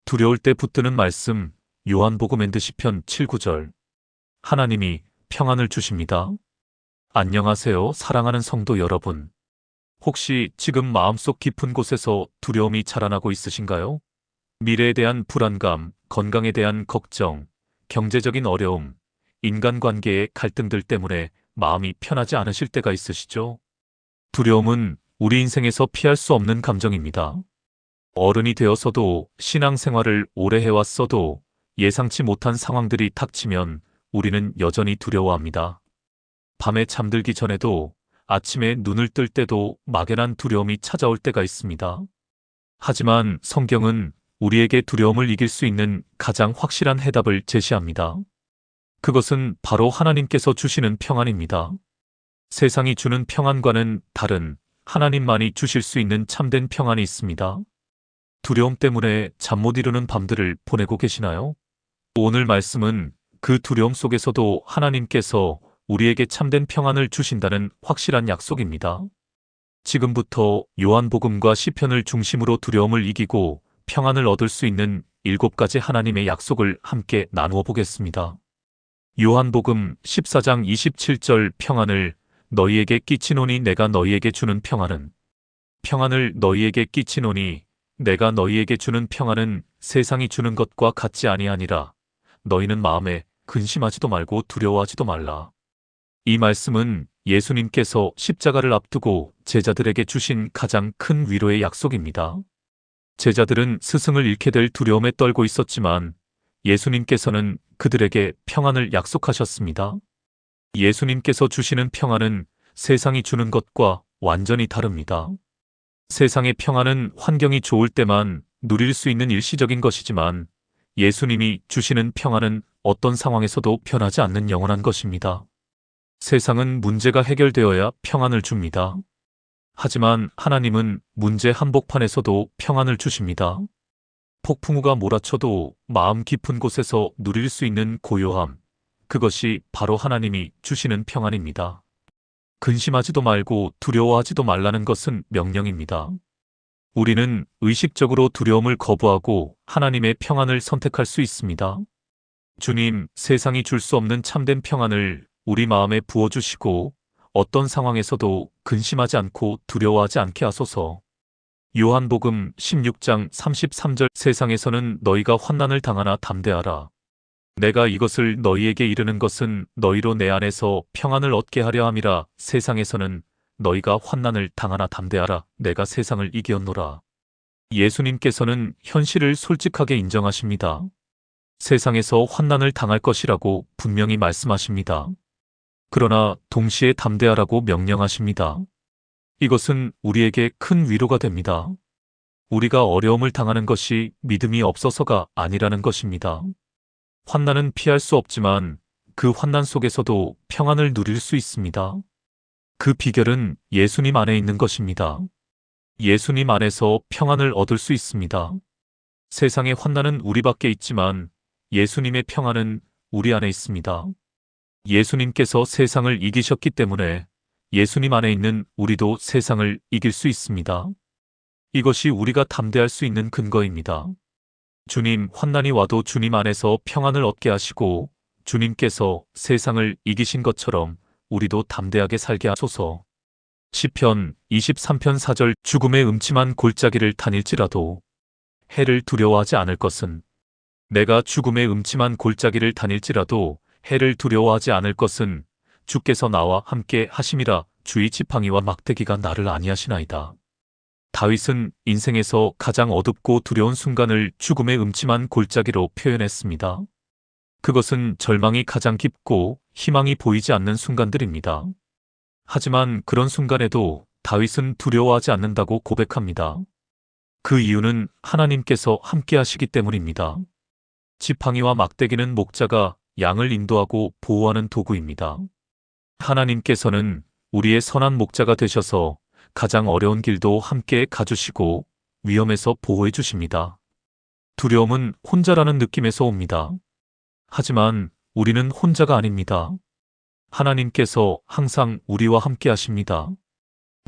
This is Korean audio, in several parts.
두려울 때 붙드는 말씀, 요한복음 엔드 시편 7-9절. 하나님이 평안을 주십니다. 안녕하세요, 사랑하는 성도 여러분. 혹시 지금 마음속 깊은 곳에서 두려움이 자라나고 있으신가요? 미래에 대한 불안감, 건강에 대한 걱정, 경제적인 어려움, 인간관계의 갈등들 때문에 마음이 편하지 않으실 때가 있으시죠? 두려움은 우리 인생에서 피할 수 없는 감정입니다. 어른이 되어서도 신앙생활을 오래 해왔어도 예상치 못한 상황들이 닥치면 우리는 여전히 두려워합니다. 밤에 잠들기 전에도 아침에 눈을 뜰 때도 막연한 두려움이 찾아올 때가 있습니다. 하지만 성경은 우리에게 두려움을 이길 수 있는 가장 확실한 해답을 제시합니다. 그것은 바로 하나님께서 주시는 평안입니다. 세상이 주는 평안과는 다른 하나님만이 주실 수 있는 참된 평안이 있습니다. 두려움 때문에 잠 못 이루는 밤들을 보내고 계시나요? 오늘 말씀은 그 두려움 속에서도 하나님께서 우리에게 참된 평안을 주신다는 확실한 약속입니다. 지금부터 요한복음과 시편을 중심으로 두려움을 이기고 평안을 얻을 수 있는 7가지 하나님의 약속을 함께 나누어 보겠습니다. 요한복음 14장 27절. 평안을 너희에게 끼치노니 내가 너희에게 주는 평안은, 평안을 너희에게 끼치노니 내가 너희에게 주는 평안은 세상이 주는 것과 같지 아니하니라. 너희는 마음에 근심하지도 말고 두려워하지도 말라. 이 말씀은 예수님께서 십자가를 앞두고 제자들에게 주신 가장 큰 위로의 약속입니다. 제자들은 스승을 잃게 될 두려움에 떨고 있었지만 예수님께서는 그들에게 평안을 약속하셨습니다. 예수님께서 주시는 평안은 세상이 주는 것과 완전히 다릅니다. 세상의 평안은 환경이 좋을 때만 누릴 수 있는 일시적인 것이지만 예수님이 주시는 평안은 어떤 상황에서도 변하지 않는 영원한 것입니다. 세상은 문제가 해결되어야 평안을 줍니다. 하지만 하나님은 문제 한복판에서도 평안을 주십니다. 폭풍우가 몰아쳐도 마음 깊은 곳에서 누릴 수 있는 고요함, 그것이 바로 하나님이 주시는 평안입니다. 근심하지도 말고 두려워하지도 말라는 것은 명령입니다. 우리는 의식적으로 두려움을 거부하고 하나님의 평안을 선택할 수 있습니다. 주님, 세상이 줄 수 없는 참된 평안을 우리 마음에 부어주시고 어떤 상황에서도 근심하지 않고 두려워하지 않게 하소서. 요한복음 16장 33절. 세상에서는 너희가 환난을 당하나 담대하라. 내가 이것을 너희에게 이르는 것은 너희로 내 안에서 평안을 얻게 하려 함이라. 세상에서는 너희가 환난을 당하나 담대하라. 내가 세상을 이기었노라. 예수님께서는 현실을 솔직하게 인정하십니다. 세상에서 환난을 당할 것이라고 분명히 말씀하십니다. 그러나 동시에 담대하라고 명령하십니다. 이것은 우리에게 큰 위로가 됩니다. 우리가 어려움을 당하는 것이 믿음이 없어서가 아니라는 것입니다. 환난은 피할 수 없지만 그 환난 속에서도 평안을 누릴 수 있습니다. 그 비결은 예수님 안에 있는 것입니다. 예수님 안에서 평안을 얻을 수 있습니다. 세상의 환난은 우리 밖에 있지만 예수님의 평안은 우리 안에 있습니다. 예수님께서 세상을 이기셨기 때문에 예수님 안에 있는 우리도 세상을 이길 수 있습니다. 이것이 우리가 담대할 수 있는 근거입니다. 주님, 환난이 와도 주님 안에서 평안을 얻게 하시고 주님께서 세상을 이기신 것처럼 우리도 담대하게 살게 하소서. 시편 23편 4절. 죽음의 음침한 골짜기를 다닐지라도 해를 두려워하지 않을 것은, 내가 죽음의 음침한 골짜기를 다닐지라도 해를 두려워하지 않을 것은 주께서 나와 함께 하심이라. 주의 지팡이와 막대기가 나를 안위하시나이다. 다윗은 인생에서 가장 어둡고 두려운 순간을 죽음의 음침한 골짜기로 표현했습니다. 그것은 절망이 가장 깊고 희망이 보이지 않는 순간들입니다. 하지만 그런 순간에도 다윗은 두려워하지 않는다고 고백합니다. 그 이유는 하나님께서 함께 하시기 때문입니다. 지팡이와 막대기는 목자가 양을 인도하고 보호하는 도구입니다. 하나님께서는 우리의 선한 목자가 되셔서 가장 어려운 길도 함께 가주시고 위험에서 보호해 주십니다. 두려움은 혼자라는 느낌에서 옵니다. 하지만 우리는 혼자가 아닙니다. 하나님께서 항상 우리와 함께 하십니다.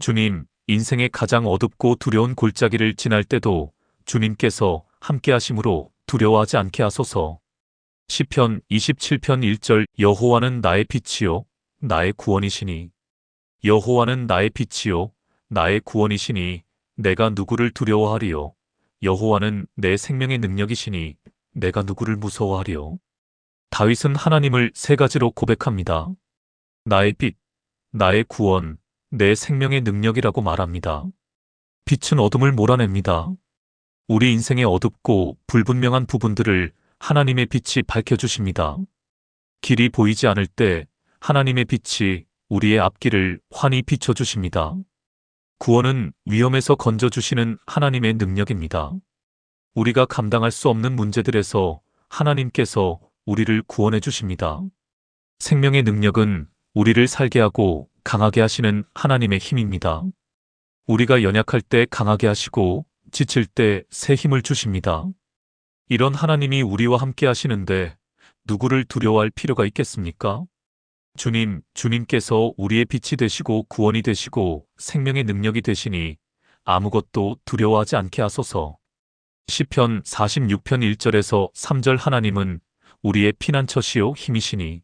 주님, 인생의 가장 어둡고 두려운 골짜기를 지날 때도 주님께서 함께 하심으로 두려워하지 않게 하소서. 시편 27편 1절 여호와는 나의 빛이요 나의 구원이시니 여호와는 나의 빛이요 나의 구원이시니 내가 누구를 두려워하리요. 여호와는 내 생명의 능력이시니 내가 누구를 무서워하리요. 다윗은 하나님을 세 가지로 고백합니다. 나의 빛, 나의 구원, 내 생명의 능력이라고 말합니다. 빛은 어둠을 몰아냅니다. 우리 인생의 어둡고 불분명한 부분들을 하나님의 빛이 밝혀주십니다. 길이 보이지 않을 때 하나님의 빛이 우리의 앞길을 환히 비춰주십니다. 구원은 위험에서 건져주시는 하나님의 능력입니다. 우리가 감당할 수 없는 문제들에서 하나님께서 우리를 구원해 주십니다. 생명의 능력은 우리를 살게 하고 강하게 하시는 하나님의 힘입니다. 우리가 연약할 때 강하게 하시고 지칠 때 새 힘을 주십니다. 이런 하나님이 우리와 함께 하시는데 누구를 두려워할 필요가 있겠습니까? 주님께서 우리의 빛이 되시고 구원이 되시고 생명의 능력이 되시니 아무것도 두려워하지 않게 하소서. 시편 46편 1절에서 3절 하나님은 우리의 피난처시요 힘이시니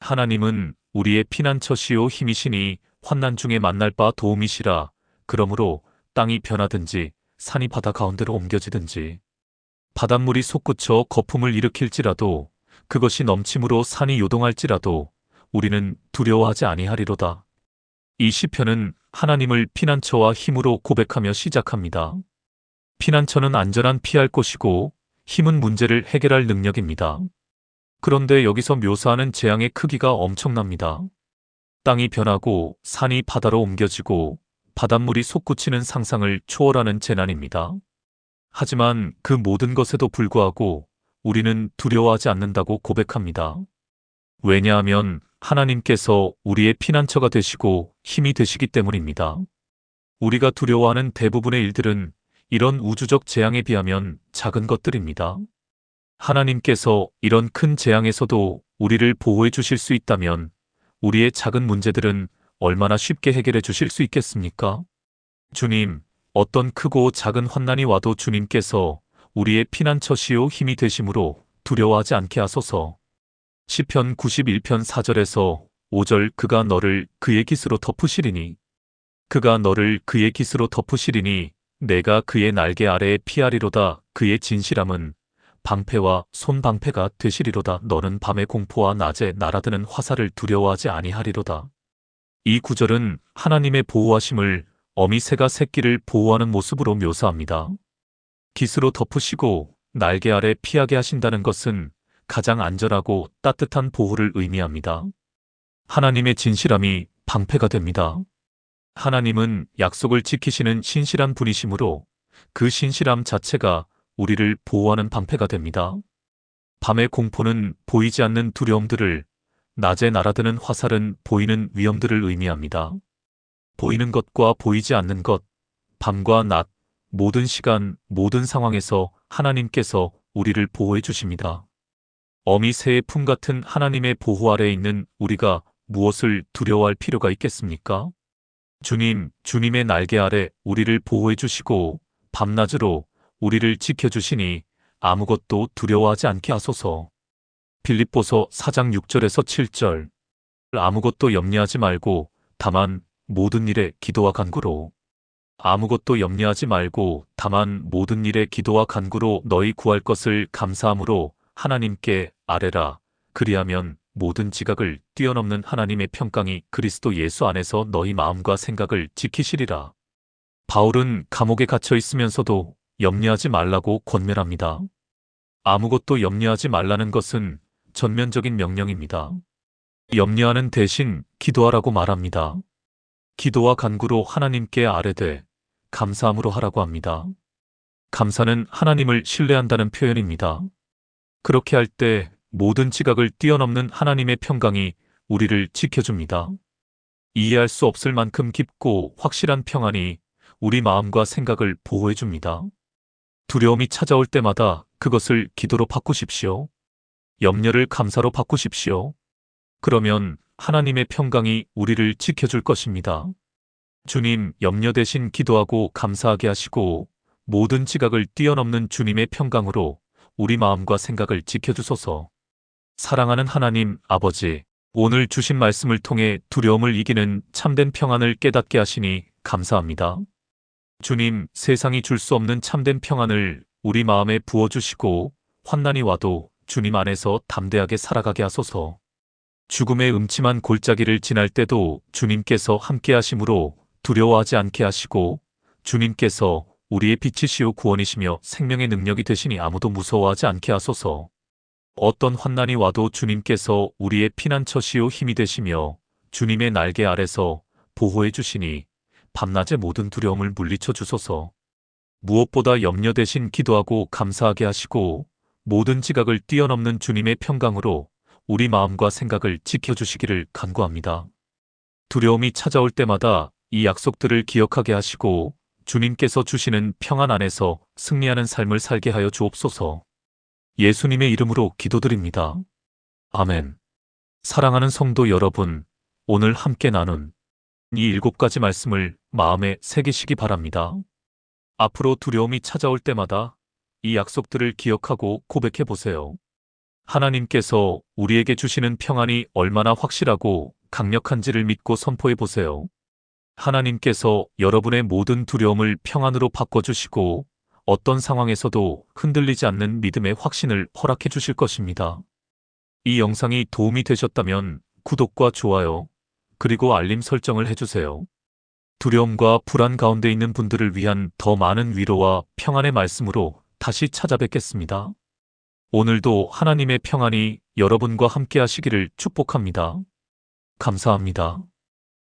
하나님은 우리의 피난처시요 힘이시니 환난 중에 만날 바 도움이시라. 그러므로 땅이 변하든지 산이 바다 가운데로 옮겨지든지 바닷물이 솟구쳐 거품을 일으킬지라도 그것이 넘침으로 산이 요동할지라도 우리는 두려워하지 아니하리로다. 이 시편은 하나님을 피난처와 힘으로 고백하며 시작합니다. 피난처는 안전한 피할 곳이고 힘은 문제를 해결할 능력입니다. 그런데 여기서 묘사하는 재앙의 크기가 엄청납니다. 땅이 변하고 산이 바다로 옮겨지고 바닷물이 솟구치는 상상을 초월하는 재난입니다. 하지만 그 모든 것에도 불구하고 우리는 두려워하지 않는다고 고백합니다. 왜냐하면 하나님께서 우리의 피난처가 되시고 힘이 되시기 때문입니다. 우리가 두려워하는 대부분의 일들은 이런 우주적 재앙에 비하면 작은 것들입니다. 하나님께서 이런 큰 재앙에서도 우리를 보호해 주실 수 있다면 우리의 작은 문제들은 얼마나 쉽게 해결해 주실 수 있겠습니까? 주님, 어떤 크고 작은 환난이 와도 주님께서 우리의 피난처시요 힘이 되심으로 두려워하지 않게 하소서. 시편 91편 4절에서 5절 그가 너를 그의 깃으로 덮으시리니 그가 너를 그의 깃으로 덮으시리니 내가 그의 날개 아래에 피하리로다. 그의 진실함은 방패와 손방패가 되시리로다. 너는 밤의 공포와 낮에 날아드는 화살을 두려워하지 아니하리로다. 이 구절은 하나님의 보호하심을 어미 새가 새끼를 보호하는 모습으로 묘사합니다. 깃으로 덮으시고 날개 아래 피하게 하신다는 것은 가장 안전하고 따뜻한 보호를 의미합니다. 하나님의 진실함이 방패가 됩니다. 하나님은 약속을 지키시는 신실한 분이시므로 그 신실함 자체가 우리를 보호하는 방패가 됩니다. 밤의 공포는 보이지 않는 두려움들을, 낮에 날아드는 화살은 보이는 위험들을 의미합니다. 보이는 것과 보이지 않는 것, 밤과 낮, 모든 시간, 모든 상황에서 하나님께서 우리를 보호해 주십니다. 어미 새의 품 같은 하나님의 보호 아래에 있는 우리가 무엇을 두려워할 필요가 있겠습니까? 주님의 날개 아래 우리를 보호해 주시고 밤낮으로 우리를 지켜주시니 아무것도 두려워하지 않게 하소서. 빌립보서 4장 6절에서 7절 아무것도 염려하지 말고 다만 모든 일에 기도와 간구로 아무것도 염려하지 말고 다만 모든 일에 기도와 간구로 너희 구할 것을 감사함으로 하나님께 아뢰라. 그리하면 모든 지각을 뛰어넘는 하나님의 평강이 그리스도 예수 안에서 너희 마음과 생각을 지키시리라. 바울은 감옥에 갇혀 있으면서도 염려하지 말라고 권면합니다. 아무것도 염려하지 말라는 것은 전면적인 명령입니다. 염려하는 대신 기도하라고 말합니다. 기도와 간구로 하나님께 아뢰되 감사함으로 하라고 합니다. 감사는 하나님을 신뢰한다는 표현입니다. 그렇게 할 때 모든 지각을 뛰어넘는 하나님의 평강이 우리를 지켜줍니다. 이해할 수 없을 만큼 깊고 확실한 평안이 우리 마음과 생각을 보호해줍니다. 두려움이 찾아올 때마다 그것을 기도로 바꾸십시오. 염려를 감사로 바꾸십시오. 그러면 하나님의 평강이 우리를 지켜줄 것입니다. 주님, 염려 대신 기도하고 감사하게 하시고 모든 지각을 뛰어넘는 주님의 평강으로 우리 마음과 생각을 지켜주소서. 사랑하는 하나님 아버지, 오늘 주신 말씀을 통해 두려움을 이기는 참된 평안을 깨닫게 하시니 감사합니다. 주님, 세상이 줄 수 없는 참된 평안을 우리 마음에 부어주시고 환난이 와도 주님 안에서 담대하게 살아가게 하소서. 죽음의 음침한 골짜기를 지날 때도 주님께서 함께 하심으로 두려워하지 않게 하시고 주님께서 우리의 빛이시요 구원이시며 생명의 능력이 되시니 아무도 무서워하지 않게 하소서. 어떤 환난이 와도 주님께서 우리의 피난처시요 힘이 되시며 주님의 날개 아래서 보호해 주시니 밤낮의 모든 두려움을 물리쳐 주소서. 무엇보다 염려 대신 기도하고 감사하게 하시고 모든 지각을 뛰어넘는 주님의 평강으로 우리 마음과 생각을 지켜주시기를 간구합니다. 두려움이 찾아올 때마다 이 약속들을 기억하게 하시고 주님께서 주시는 평안 안에서 승리하는 삶을 살게 하여 주옵소서. 예수님의 이름으로 기도드립니다. 아멘. 사랑하는 성도 여러분, 오늘 함께 나눈 이 7가지 말씀을 마음에 새기시기 바랍니다. 앞으로 두려움이 찾아올 때마다 이 약속들을 기억하고 고백해 보세요. 하나님께서 우리에게 주시는 평안이 얼마나 확실하고 강력한지를 믿고 선포해 보세요. 하나님께서 여러분의 모든 두려움을 평안으로 바꿔주시고 어떤 상황에서도 흔들리지 않는 믿음의 확신을 허락해 주실 것입니다. 이 영상이 도움이 되셨다면 구독과 좋아요, 그리고 알림 설정을 해주세요. 두려움과 불안 가운데 있는 분들을 위한 더 많은 위로와 평안의 말씀으로 다시 찾아뵙겠습니다. 오늘도 하나님의 평안이 여러분과 함께 하시기를 축복합니다. 감사합니다.